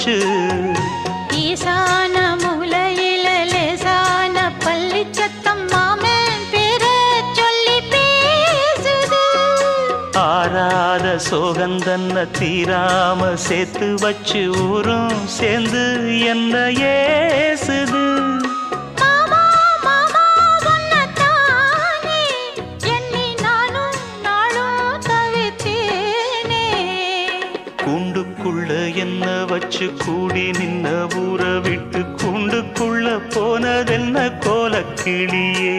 போச்சு. ஈசான மூலையில லேசான பள்ளி சத்தம் மாமன் பேர சொல்லி பேசுது. ஆறாத சோகந்தன்ன தீராம சேர்த்து வச்சு ஊரும் சேர்ந்து என்ன ஏசுது. கூண்டுக்குள்ள என்ன வச்சு கூடி நின்ன ஊரை விட்டு கூண்டுக்குள்ள போனதென்ன கோலக்கிளியே.